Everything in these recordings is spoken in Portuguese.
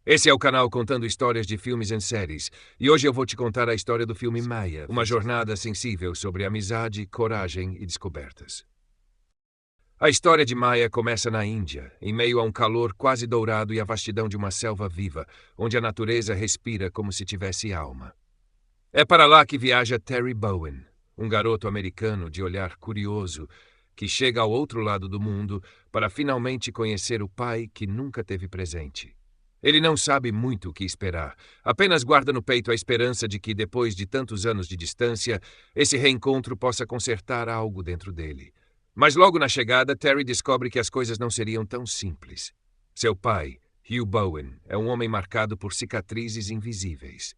Esse é o canal contando histórias de filmes em séries, e hoje eu vou te contar a história do filme Maya, uma jornada sensível sobre amizade, coragem e descobertas. A história de Maya começa na Índia, em meio a um calor quase dourado e a vastidão de uma selva viva, onde a natureza respira como se tivesse alma. É para lá que viaja Terry Bowen, um garoto americano de olhar curioso, que chega ao outro lado do mundo para finalmente conhecer o pai que nunca teve presente. Ele não sabe muito o que esperar, apenas guarda no peito a esperança de que, depois de tantos anos de distância, esse reencontro possa consertar algo dentro dele. Mas logo na chegada, Terry descobre que as coisas não seriam tão simples. Seu pai, Hugh Bowen, é um homem marcado por cicatrizes invisíveis.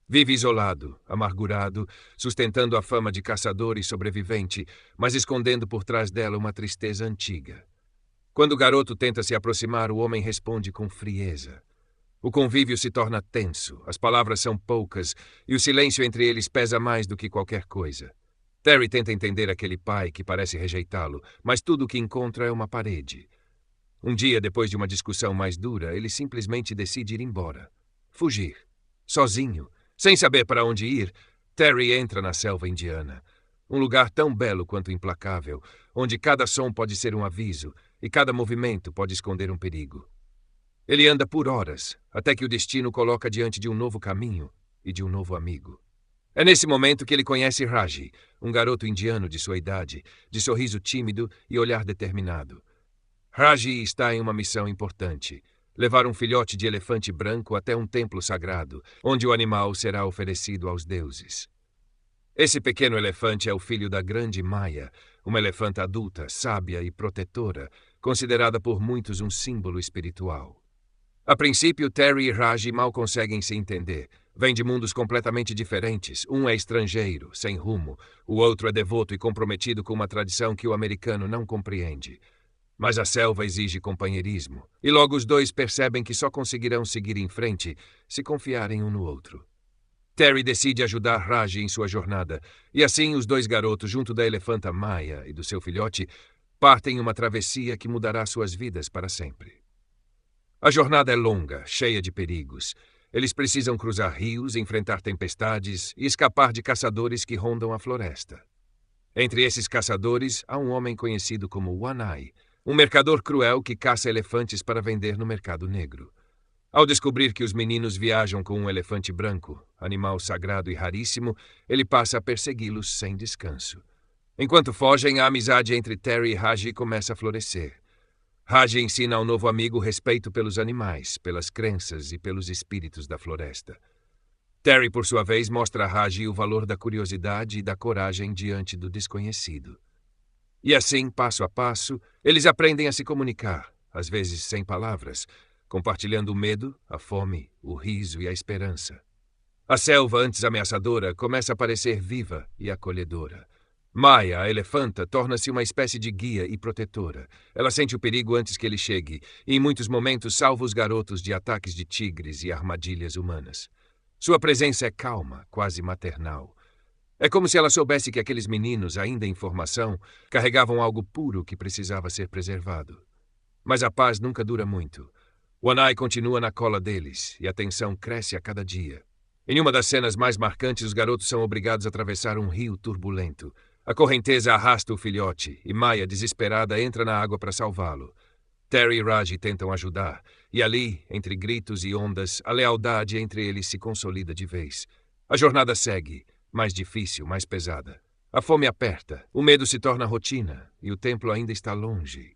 Vive isolado, amargurado, sustentando a fama de caçador e sobrevivente, mas escondendo por trás dela uma tristeza antiga. Quando o garoto tenta se aproximar, o homem responde com frieza. O convívio se torna tenso, as palavras são poucas e o silêncio entre eles pesa mais do que qualquer coisa. Terry tenta entender aquele pai que parece rejeitá-lo, mas tudo o que encontra é uma parede. Um dia, depois de uma discussão mais dura, ele simplesmente decide ir embora. Fugir. Sozinho. Sem saber para onde ir, Terry entra na selva indiana. Um lugar tão belo quanto implacável, onde cada som pode ser um aviso e cada movimento pode esconder um perigo. Ele anda por horas, até que o destino coloca diante de um novo caminho e de um novo amigo. É nesse momento que ele conhece Raji, um garoto indiano de sua idade, de sorriso tímido e olhar determinado. Raji está em uma missão importante: levar um filhote de elefante branco até um templo sagrado, onde o animal será oferecido aos deuses. Esse pequeno elefante é o filho da grande Maya, uma elefanta adulta, sábia e protetora, considerada por muitos um símbolo espiritual. A princípio, Terry e Raji mal conseguem se entender. Vêm de mundos completamente diferentes. Um é estrangeiro, sem rumo. O outro é devoto e comprometido com uma tradição que o americano não compreende. Mas a selva exige companheirismo, e logo os dois percebem que só conseguirão seguir em frente se confiarem um no outro. Terry decide ajudar Raji em sua jornada, e assim os dois garotos, junto da elefanta Maya e do seu filhote, partem em uma travessia que mudará suas vidas para sempre. A jornada é longa, cheia de perigos. Eles precisam cruzar rios, enfrentar tempestades e escapar de caçadores que rondam a floresta. Entre esses caçadores, há um homem conhecido como One Eye, um mercador cruel que caça elefantes para vender no mercado negro. Ao descobrir que os meninos viajam com um elefante branco, animal sagrado e raríssimo, ele passa a persegui-los sem descanso. Enquanto fogem, a amizade entre Terry e Raji começa a florescer. Raji ensina ao novo amigo respeito pelos animais, pelas crenças e pelos espíritos da floresta. Terry, por sua vez, mostra a Raji o valor da curiosidade e da coragem diante do desconhecido. E assim, passo a passo, eles aprendem a se comunicar, às vezes sem palavras, compartilhando o medo, a fome, o riso e a esperança. A selva, antes ameaçadora, começa a parecer viva e acolhedora. Maya, a elefanta, torna-se uma espécie de guia e protetora. Ela sente o perigo antes que ele chegue e, em muitos momentos, salva os garotos de ataques de tigres e armadilhas humanas. Sua presença é calma, quase maternal. É como se ela soubesse que aqueles meninos, ainda em formação, carregavam algo puro que precisava ser preservado. Mas a paz nunca dura muito. One Eye continua na cola deles e a tensão cresce a cada dia. Em uma das cenas mais marcantes, os garotos são obrigados a atravessar um rio turbulento. A correnteza arrasta o filhote e Maya, desesperada, entra na água para salvá-lo. Terry e Raji tentam ajudar, e ali, entre gritos e ondas, a lealdade entre eles se consolida de vez. A jornada segue, mais difícil, mais pesada. A fome aperta, o medo se torna rotina, e o templo ainda está longe.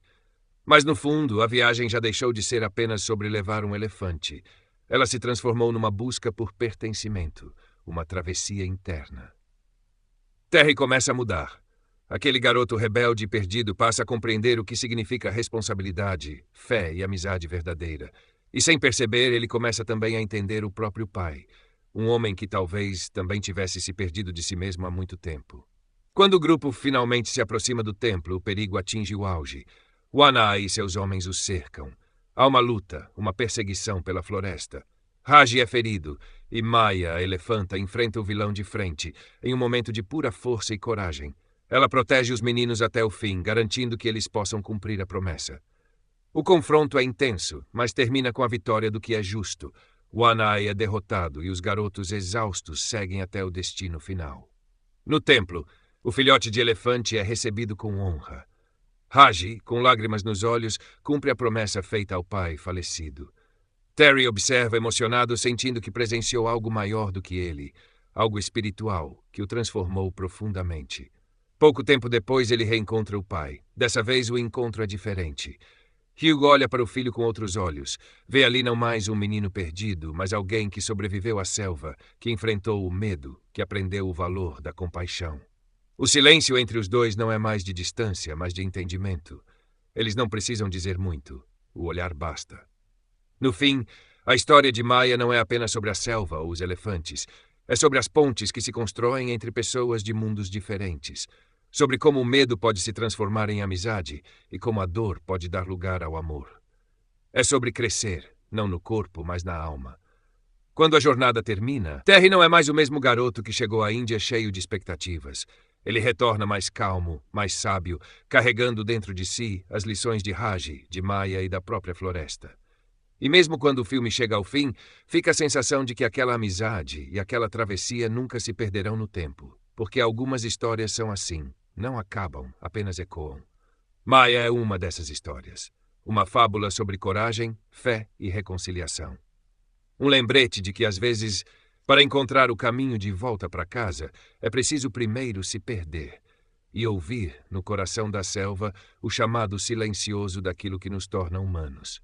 Mas no fundo, a viagem já deixou de ser apenas sobre levar um elefante. Ela se transformou numa busca por pertencimento, uma travessia interna. Terry começa a mudar. Aquele garoto rebelde e perdido passa a compreender o que significa responsabilidade, fé e amizade verdadeira. E sem perceber, ele começa também a entender o próprio pai, um homem que talvez também tivesse se perdido de si mesmo há muito tempo. Quando o grupo finalmente se aproxima do templo, o perigo atinge o auge. One Eye e seus homens o cercam. Há uma luta, uma perseguição pela floresta. Raji é ferido e Maya, a elefanta, enfrenta o vilão de frente, em um momento de pura força e coragem. Ela protege os meninos até o fim, garantindo que eles possam cumprir a promessa. O confronto é intenso, mas termina com a vitória do que é justo. One-Eye é derrotado e os garotos exaustos seguem até o destino final. No templo, o filhote de elefante é recebido com honra. Haji, com lágrimas nos olhos, cumpre a promessa feita ao pai falecido. Terry observa emocionado, sentindo que presenciou algo maior do que ele, algo espiritual, que o transformou profundamente. Pouco tempo depois, ele reencontra o pai. Dessa vez, o encontro é diferente. Hugo olha para o filho com outros olhos. Vê ali não mais um menino perdido, mas alguém que sobreviveu à selva, que enfrentou o medo, que aprendeu o valor da compaixão. O silêncio entre os dois não é mais de distância, mas de entendimento. Eles não precisam dizer muito. O olhar basta. No fim, a história de Maya não é apenas sobre a selva ou os elefantes. É sobre as pontes que se constroem entre pessoas de mundos diferentes. Sobre como o medo pode se transformar em amizade e como a dor pode dar lugar ao amor. É sobre crescer, não no corpo, mas na alma. Quando a jornada termina, Terry não é mais o mesmo garoto que chegou à Índia cheio de expectativas. Ele retorna mais calmo, mais sábio, carregando dentro de si as lições de Haji, de Maya e da própria floresta. E mesmo quando o filme chega ao fim, fica a sensação de que aquela amizade e aquela travessia nunca se perderão no tempo. Porque algumas histórias são assim. Não acabam, apenas ecoam. Maya é uma dessas histórias. Uma fábula sobre coragem, fé e reconciliação. Um lembrete de que, às vezes, para encontrar o caminho de volta para casa, é preciso primeiro se perder e ouvir, no coração da selva, o chamado silencioso daquilo que nos torna humanos.